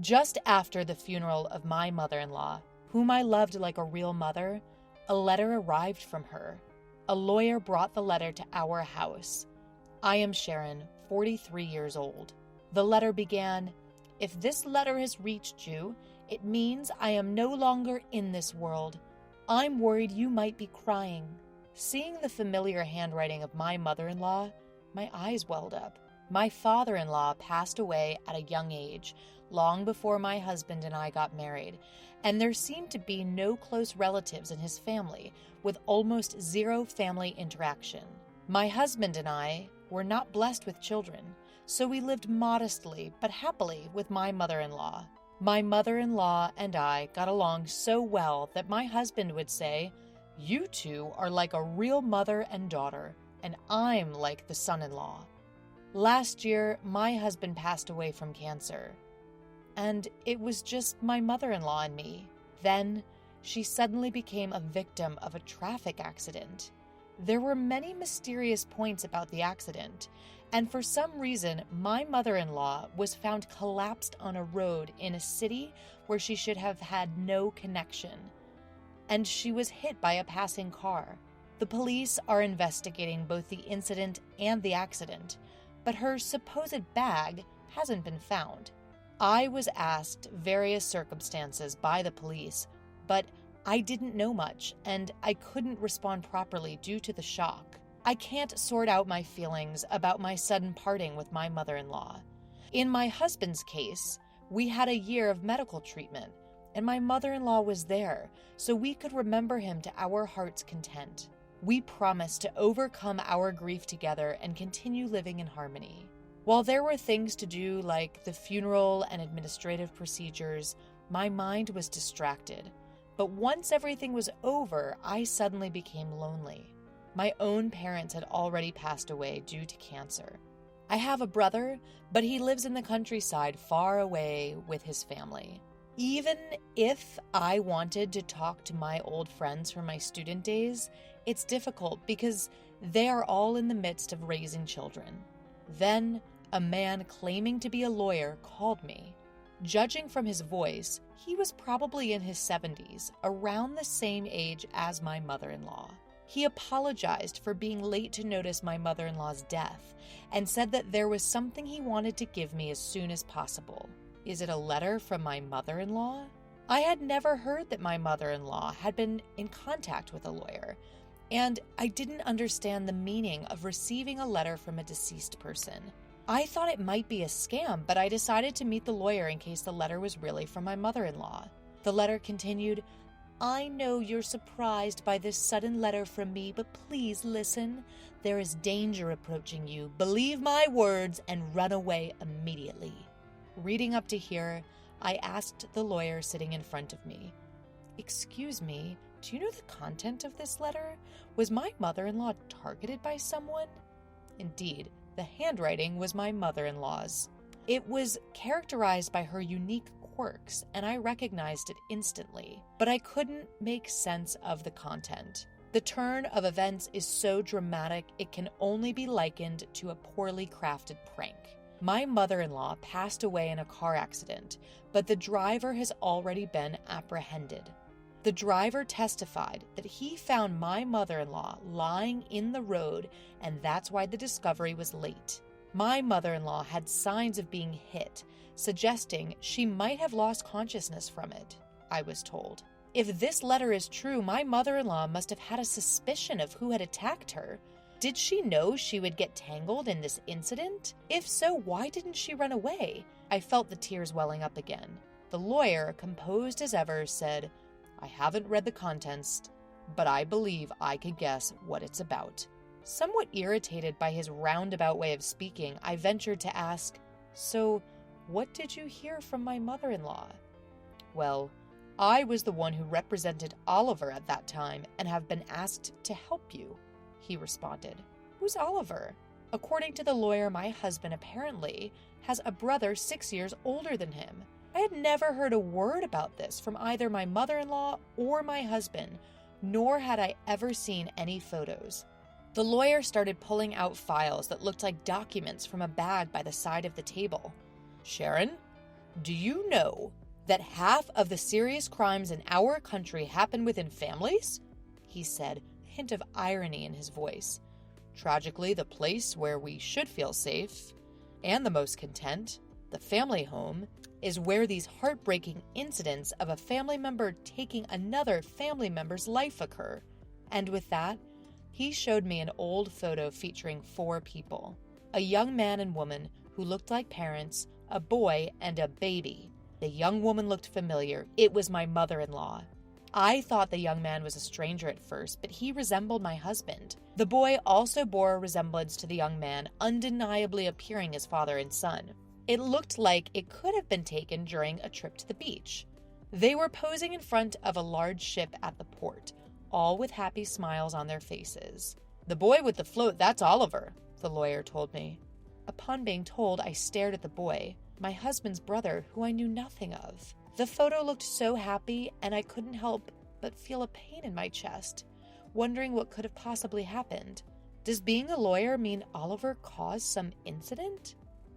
Just after the funeral of my mother-in-law, whom I loved like a real mother, a letter arrived from her. A lawyer brought the letter to our house. I am Sharon, 43 years old. The letter began, "If this letter has reached you, it means I am no longer in this world. I'm worried you might be crying." Seeing the familiar handwriting of my mother-in-law, my eyes welled up. My father-in-law passed away at a young age, long before my husband and I got married, and there seemed to be no close relatives in his family, with almost zero family interaction. My husband and I were not blessed with children, so we lived modestly but happily with my mother-in-law. My mother-in-law and I got along so well that my husband would say, "You two are like a real mother and daughter, and I'm like the son-in-law." Last year, my husband passed away from cancer, and it was just my mother-in-law and me. Then, she suddenly became a victim of a traffic accident. There were many mysterious points about the accident, and for some reason, my mother-in-law was found collapsed on a road in a city where she should have had no connection, and she was hit by a passing car. The police are investigating both the incident and the accident, but her supposed bag hasn't been found. I was asked various circumstances by the police, but I didn't know much, and I couldn't respond properly due to the shock. I can't sort out my feelings about my sudden parting with my mother-in-law. In my husband's case, we had a year of medical treatment, and my mother-in-law was there, so we could remember him to our heart's content. We promised to overcome our grief together and continue living in harmony. While there were things to do like the funeral and administrative procedures, my mind was distracted. But once everything was over, I suddenly became lonely. My own parents had already passed away due to cancer. I have a brother, but he lives in the countryside far away with his family. Even if I wanted to talk to my old friends from my student days, it's difficult because they are all in the midst of raising children. Then, a man claiming to be a lawyer called me. Judging from his voice, he was probably in his 70s, around the same age as my mother-in-law. He apologized for being late to notice my mother-in-law's death and said that there was something he wanted to give me as soon as possible. Is it a letter from my mother-in-law? I had never heard that my mother-in-law had been in contact with a lawyer, and I didn't understand the meaning of receiving a letter from a deceased person. I thought it might be a scam, but I decided to meet the lawyer in case the letter was really from my mother-in-law. The letter continued, "I know you're surprised by this sudden letter from me, but please listen. There is danger approaching you. Believe my words and run away immediately." Reading up to here, I asked the lawyer sitting in front of me, "Excuse me, do you know the content of this letter? Was my mother-in-law targeted by someone?" Indeed, the handwriting was my mother-in-law's. It was characterized by her unique quirks, and I recognized it instantly, but I couldn't make sense of the content. The turn of events is so dramatic it can only be likened to a poorly crafted prank. My mother-in-law passed away in a car accident, but the driver has already been apprehended. The driver testified that he found my mother-in-law lying in the road, and that's why the discovery was late. My mother-in-law had signs of being hit, suggesting she might have lost consciousness from it, I was told. If this letter is true, my mother-in-law must have had a suspicion of who had attacked her. Did she know she would get tangled in this incident? If so, why didn't she run away? I felt the tears welling up again. The lawyer, composed as ever, said, "I haven't read the contents, but I believe I could guess what it's about." Somewhat irritated by his roundabout way of speaking, I ventured to ask, "So, what did you hear from my mother-in-law?" "Well, I was the one who represented Oliver at that time and have been asked to help you," he responded. "Who's Oliver?" According to the lawyer, my husband apparently has a brother 6 years older than him. I had never heard a word about this from either my mother-in-law or my husband, nor had I ever seen any photos. The lawyer started pulling out files that looked like documents from a bag by the side of the table. "Sharon, "Do you know that half of the serious crimes in our country happen within families?" he said, a hint of irony in his voice. "Tragically, the place where we should feel safe and the most content, the family home, is where these heartbreaking incidents of a family member taking another family member's life occur." And with that, he showed me an old photo featuring 4 people: a young man and woman who looked like parents, a boy, and a baby. The young woman looked familiar. It was my mother-in-law. I thought the young man was a stranger at first, but he resembled my husband. The boy also bore a resemblance to the young man, undeniably appearing as father and son. It looked like it could have been taken during a trip to the beach. They were posing in front of a large ship at the port, all with happy smiles on their faces. "The boy with the float, that's Oliver," the lawyer told me. Upon being told, I stared at the boy, my husband's brother, who I knew nothing of. The photo looked so happy, and I couldn't help but feel a pain in my chest, wondering what could have possibly happened. Does being a lawyer mean Oliver caused some incident?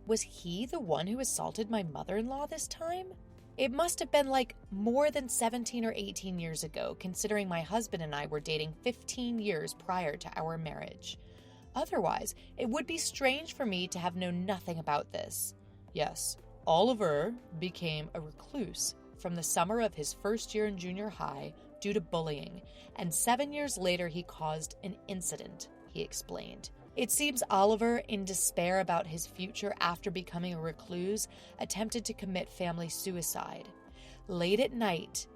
Was he the one who assaulted my mother-in-law this time? It must have been like more than 17 or 18 years ago, considering my husband and I were dating 15 years prior to our marriage. Otherwise, it would be strange for me to have known nothing about this. Yes, Oliver became a recluse from the summer of his first year in junior high due to bullying, and 7 years later he caused an incident, he explained. It seems Oliver, in despair about his future after becoming a recluse, attempted to commit family suicide. Late at night,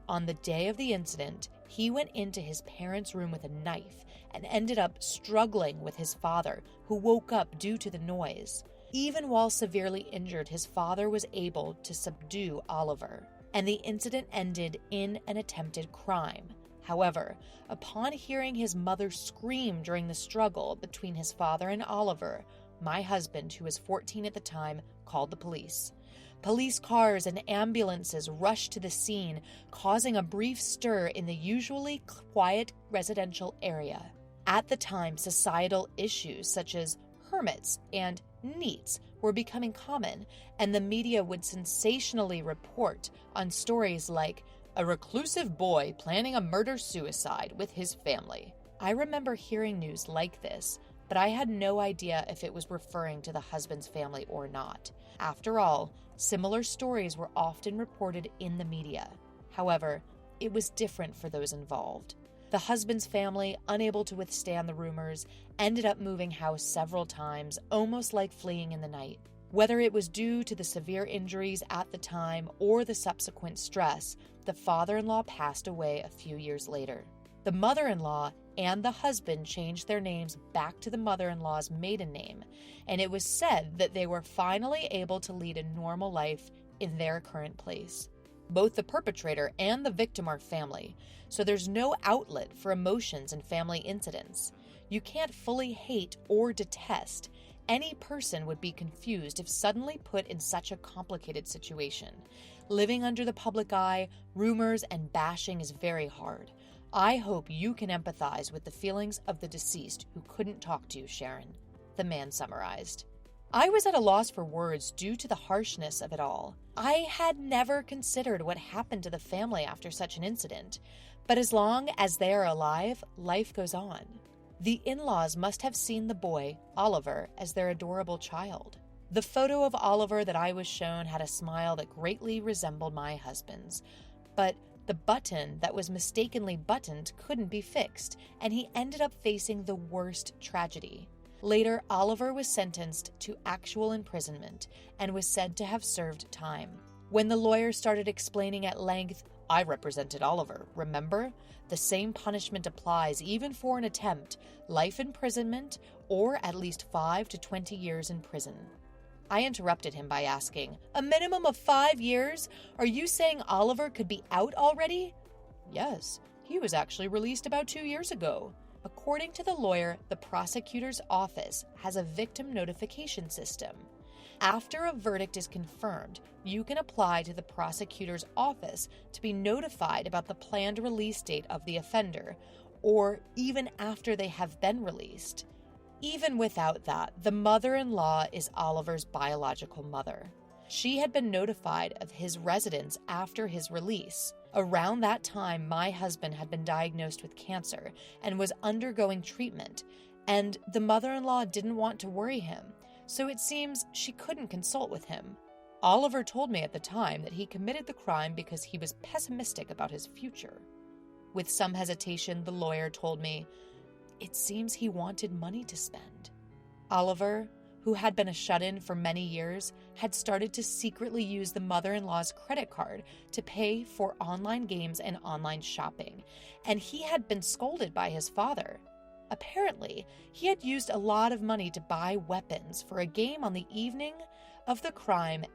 on the day of the incident, he went into his parents' room with a knife and ended up struggling with his father, who woke up due to the noise. Even while severely injured, his father was able to subdue Oliver, and the incident ended in an attempted crime. However, upon hearing his mother scream during the struggle between his father and Oliver, my husband, who was 14 at the time, called the police. Police cars and ambulances rushed to the scene, causing a brief stir in the usually quiet residential area. At the time, societal issues such as hermits and NEETs were becoming common, and the media would sensationally report on stories like "a reclusive boy planning a murder-suicide with his family." I remember hearing news like this, but I had no idea if it was referring to the husband's family or not. After all, similar stories were often reported in the media. However, it was different for those involved. The husband's family, unable to withstand the rumors, ended up moving house several times, almost like fleeing in the night. Whether it was due to the severe injuries at the time or the subsequent stress, the father-in-law passed away a few years later. The mother-in-law and the husband changed their names back to the mother-in-law's maiden name, and it was said that they were finally able to lead a normal life in their current place. Both the perpetrator and the victim are family, so there's no outlet for emotions in family incidents. You can't fully hate or detest. Any person would be confused if suddenly put in such a complicated situation. Living under the public eye, rumors, and bashing is very hard. I hope you can empathize with the feelings of the deceased who couldn't talk to you, Sharon, the man summarized. I was at a loss for words due to the harshness of it all. I had never considered what happened to the family after such an incident, but as long as they are alive, life goes on. The in-laws must have seen the boy, Oliver, as their adorable child. The photo of Oliver that I was shown had a smile that greatly resembled my husband's, but the button that was mistakenly buttoned couldn't be fixed, and he ended up facing the worst tragedy. Later, Oliver was sentenced to actual imprisonment and was said to have served time. When the lawyer started explaining at length, "I represented Oliver, remember? The same punishment applies even for an attempt, life imprisonment, or at least 5 to 20 years in prison." I interrupted him by asking, "A minimum of 5 years? Are you saying Oliver could be out already?" "Yes, he was actually released about 2 years ago." According to the lawyer, the prosecutor's office has a victim notification system. After a verdict is confirmed, you can apply to the prosecutor's office to be notified about the planned release date of the offender, or even after they have been released. Even without that, the mother-in-law is Oliver's biological mother. She had been notified of his residence after his release. Around that time, my husband had been diagnosed with cancer and was undergoing treatment, and the mother-in-law didn't want to worry him, so it seems she couldn't consult with him. Oliver told me at the time that he committed the crime because he was pessimistic about his future. With some hesitation, the lawyer told me, it seems he wanted money to spend. Oliver, who had been a shut-in for many years, had started to secretly use the mother-in-law's credit card to pay for online games and online shopping, and he had been scolded by his father. Apparently, he had used a lot of money to buy weapons for a game on the evening of the crime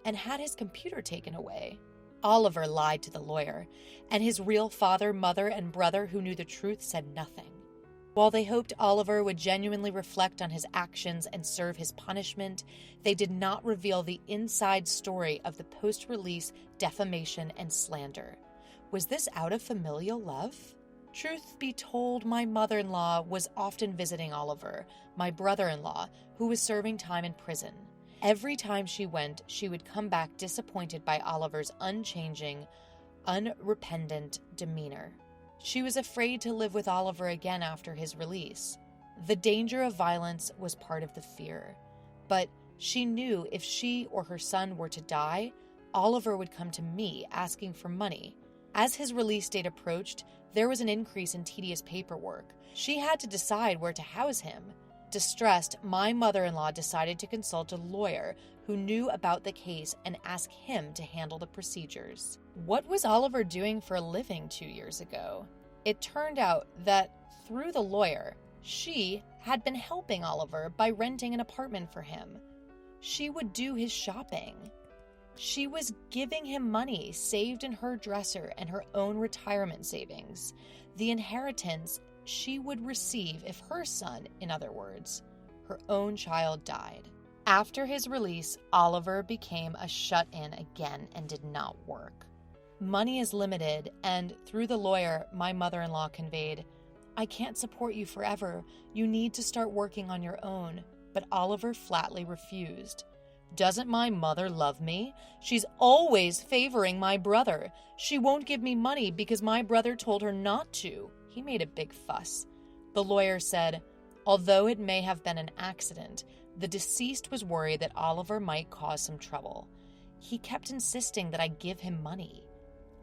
and had his computer taken away. Oliver lied to the lawyer, and his real father, mother, and brother who knew the truth said nothing. While they hoped Oliver would genuinely reflect on his actions and serve his punishment, they did not reveal the inside story of the post-release defamation and slander. Was this out of familial love? Truth be told, my mother-in-law was often visiting Oliver, my brother-in-law, who was serving time in prison. Every time she went, she would come back disappointed by Oliver's unchanging, unrepentant demeanor. She was afraid to live with Oliver again after his release. The danger of violence was part of the fear, but she knew if she or her son were to die, Oliver would come to me asking for money. As his release date approached, there was an increase in tedious paperwork. She had to decide where to house him. Distressed, my mother-in-law decided to consult a lawyer who knew about the case and ask him to handle the procedures. What was Oliver doing for a living 2 years ago? It turned out that through the lawyer, she had been helping Oliver by renting an apartment for him. She would do his shopping. She was giving him money saved in her dresser and her own retirement savings. The inheritance she would receive if her son, in other words, her own child, died. After his release, Oliver became a shut-in again and did not work. Money is limited, and through the lawyer, my mother-in-law conveyed, I can't support you forever. You need to start working on your own. But Oliver flatly refused. Doesn't my mother love me? She's always favoring my brother. She won't give me money because my brother told her not to. He made a big fuss. The lawyer said, although it may have been an accident, the deceased was worried that Oliver might cause some trouble. He kept insisting that I give him money.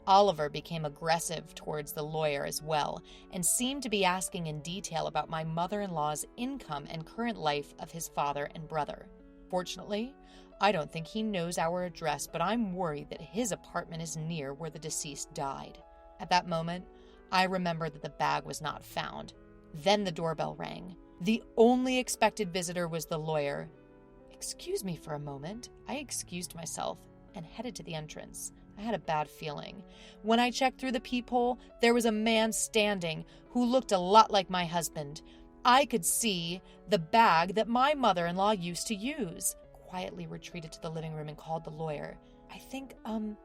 Oliver became aggressive towards the lawyer as well and seemed to be asking in detail about my mother-in-law's income and current life of his father and brother. Fortunately, I don't think he knows our address, but I'm worried that his apartment is near where the deceased died. At that moment, I remembered that the bag was not found. Then the doorbell rang. The only expected visitor was the lawyer. Excuse me for a moment. I excused myself and headed to the entrance. I had a bad feeling. When I checked through the peephole, there was a man standing who looked a lot like my husband. I could see the bag that my mother-in-law used to use. Quietly retreated to the living room and called the lawyer. I think,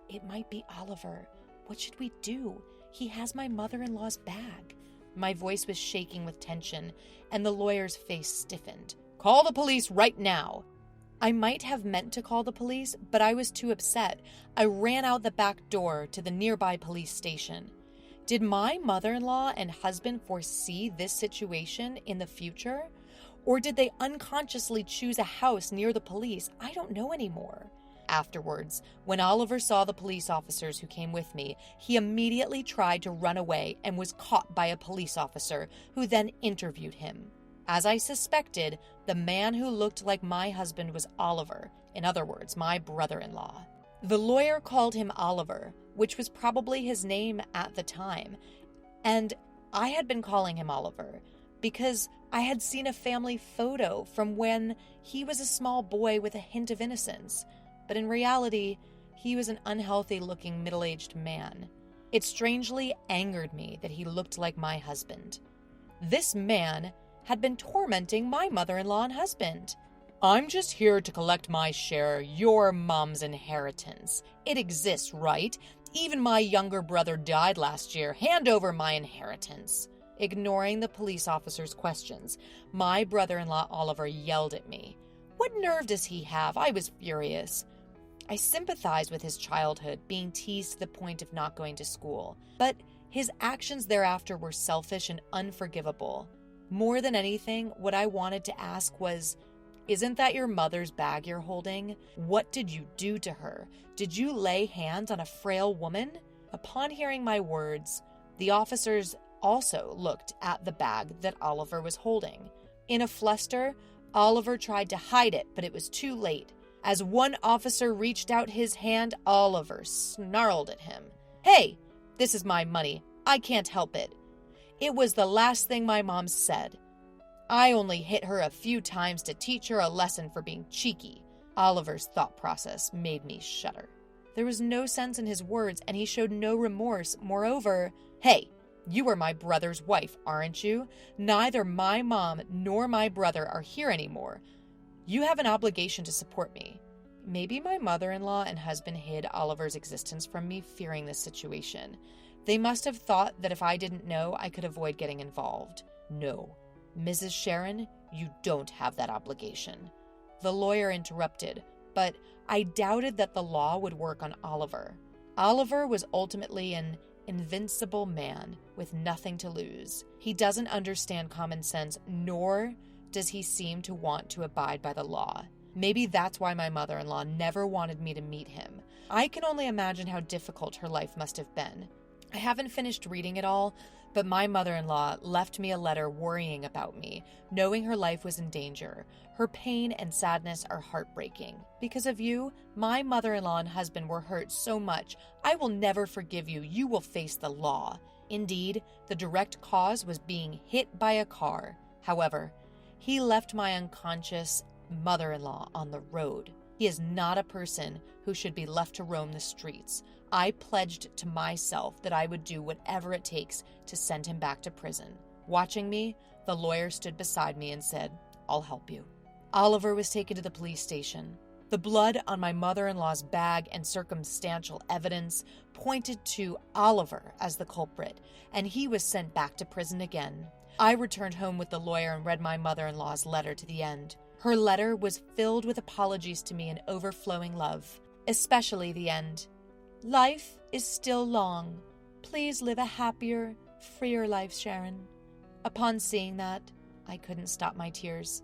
it might be Oliver. What should we do? He has my mother-in-law's bag. My voice was shaking with tension, and the lawyer's face stiffened. Call the police right now. I might have meant to call the police, but I was too upset. I ran out the back door to the nearby police station. Did my mother-in-law and husband foresee this situation in the future? Or did they unconsciously choose a house near the police? I don't know anymore. Afterwards, when Oliver saw the police officers who came with me, he immediately tried to run away and was caught by a police officer who then interviewed him. As I suspected, the man who looked like my husband was Oliver, in other words, my brother-in-law. The lawyer called him Oliver, which was probably his name at the time, and I had been calling him Oliver because I had seen a family photo from when he was a small boy with a hint of innocence, but in reality, he was an unhealthy-looking middle-aged man. It strangely angered me that he looked like my husband. This man had been tormenting my mother-in-law and husband. I'm just here to collect my share, your mom's inheritance. It exists, right? Even my younger brother died last year. Hand over my inheritance. Ignoring the police officer's questions, my brother-in-law Oliver yelled at me. What nerve does he have? I was furious. I sympathize with his childhood, being teased to the point of not going to school, but his actions thereafter were selfish and unforgivable. More than anything, what I wanted to ask was, isn't that your mother's bag you're holding? What did you do to her? Did you lay hands on a frail woman? Upon hearing my words, the officers also looked at the bag that Oliver was holding. In a fluster, Oliver tried to hide it, but it was too late. As one officer reached out his hand, Oliver snarled at him. "Hey, this is my money. I can't help it." It was the last thing my mom said. I only hit her a few times to teach her a lesson for being cheeky. Oliver's thought process made me shudder. There was no sense in his words, and he showed no remorse. Moreover, "Hey, you are my brother's wife, aren't you? Neither my mom nor my brother are here anymore. You have an obligation to support me." Maybe my mother-in-law and husband hid Oliver's existence from me, fearing this situation. They must have thought that if I didn't know, I could avoid getting involved. No. "Mrs. Sharon, you don't have that obligation." The lawyer interrupted, but I doubted that the law would work on Oliver. Oliver was ultimately an invincible man with nothing to lose. He doesn't understand common sense, nor does he seem to want to abide by the law. Maybe that's why my mother-in-law never wanted me to meet him. I can only imagine how difficult her life must have been. I haven't finished reading it all, but my mother-in-law left me a letter worrying about me, knowing her life was in danger. Her pain and sadness are heartbreaking. Because of you, my mother-in-law and husband were hurt so much. I will never forgive you. You will face the law. Indeed, the direct cause was being hit by a car. However, he left my unconscious mother-in-law on the road. He is not a person who should be left to roam the streets. I pledged to myself that I would do whatever it takes to send him back to prison. Watching me, the lawyer stood beside me and said, "I'll help you." Oliver was taken to the police station. The blood on my mother-in-law's bag and circumstantial evidence pointed to Oliver as the culprit, and he was sent back to prison again. I returned home with the lawyer and read my mother-in-law's letter to the end. Her letter was filled with apologies to me and overflowing love, especially the end. "Life is still long. Please live a happier, freer life, Sharon." Upon seeing that, I couldn't stop my tears.